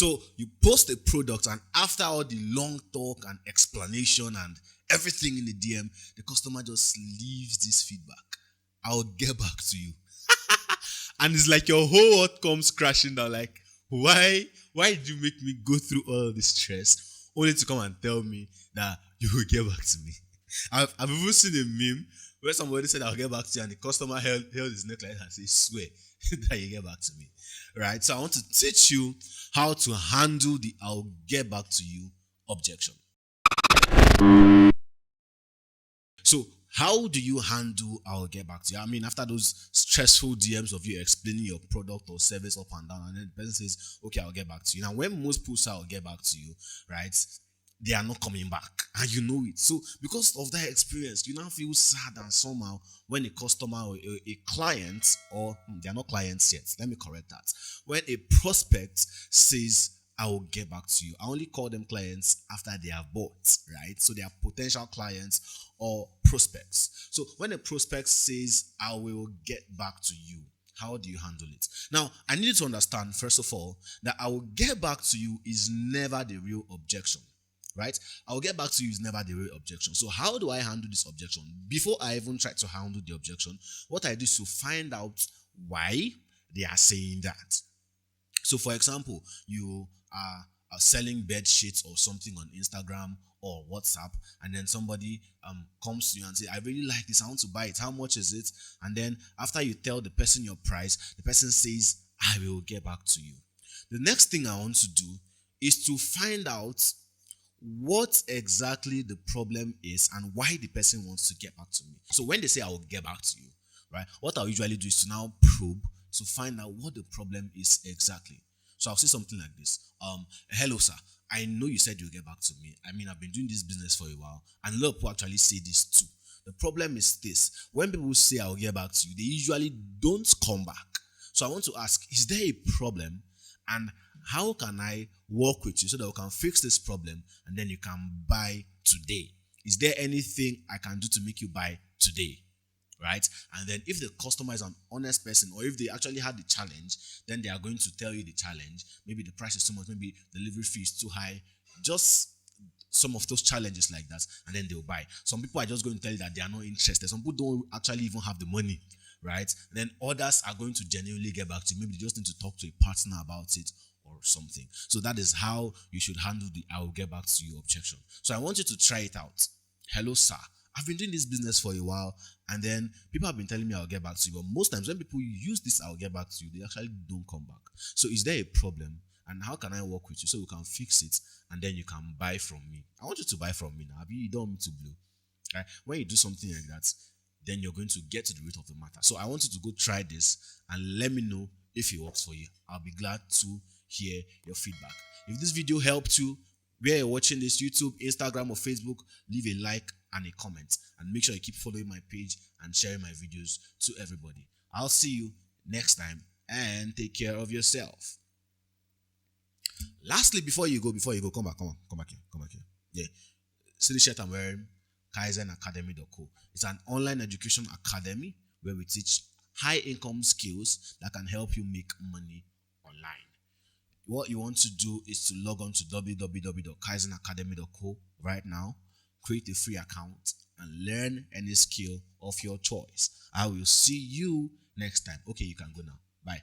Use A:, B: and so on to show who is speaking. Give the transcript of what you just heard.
A: So you post a product, and after all the long talk and explanation and everything in the DM, the customer just leaves this feedback. I'll get back to you. And it's like your whole world comes crashing down. Like, why did you make me go through all this stress only to come and tell me that you will get back to me? I've even seen a meme where somebody said I'll get back to you, and the customer held his neck like that and said, swear that you get back to me. Right? So I want to teach you how to handle the I'll get back to you objection. So how do you handle I'll get back to you? I mean, after those stressful DMs of you explaining your product or service up and down, and then the person says, okay, I'll get back to you. Now, when most people say I'll get back to you, right, they are not coming back, and you know it. So because of that experience, you now feel sad and somehow when a customer or a client, or they are not clients yet, let me correct that. When a prospect says I will get back to you, I only call them clients after they have bought, right? So they are potential clients or prospects. So when a prospect says I will get back to you, how do you handle it? Now, I need you to understand, first of all, that I will get back to you is never the real objection. Right? I will get back to you is never the real objection. So how do I handle this objection? Before I even try to handle the objection, what I do is to find out why they are saying that. So for example, you are selling bed sheets or something on Instagram or WhatsApp, and then somebody comes to you and say, I really like this, I want to buy it. How much is it? And then after you tell the person your price, the person says, I will get back to you. The next thing I want to do is to find out what exactly the problem is and why the person wants to get back to me. So when they say I will get back to you, right, what I'll usually do is to now probe to find out what the problem is exactly. So I'll say something like this. Hello sir, I know you said you'll get back to me. I mean, I've been doing this business for a while, and a lot of people actually say this too. The problem is this: when people say I'll get back to you, they usually don't come back. So I want to ask, is there a problem? And how can I work with you so that we can fix this problem and then you can buy today? Is there anything I can do to make you buy today? Right? And then if the customer is an honest person, or if they actually had the challenge, then they are going to tell you the challenge. Maybe the price is too much, maybe delivery fee is too high. Just some of those challenges like that, and then they'll buy. Some people are just going to tell you that they are not interested. Some people don't actually even have the money, right? And then others are going to genuinely get back to you. Maybe they just need to talk to a partner about it or something. So that is how you should handle the I will get back to you objection. So I want you to try it out. Hello, sir. I've been doing this business for a while, and then people have been telling me I'll get back to you. But most times when people use this I'll get back to you, they actually don't come back. So is there a problem? And how can I work with you so we can fix it and then you can buy from me? I want you to buy from me now. You don't want me to blow. Right? When you do something like that, then you're going to get to the root of the matter. So I want you to go try this and let me know if it works for you. I'll be glad to hear your feedback. If this video helped you, where you're watching this, YouTube, Instagram, or Facebook, leave a like and a comment. And make sure you keep following my page and sharing my videos to everybody. I'll see you next time, and take care of yourself. Lastly, before you go, come back here. Yeah. See the shirt I'm wearing? KaizenAcademy.co. It's an online education academy where we teach high income skills that can help you make money online. What you want to do is to log on to www.KaizenAcademy.co right now, create a free account, and learn any skill of your choice. I will see you next time. Okay, you can go now. Bye.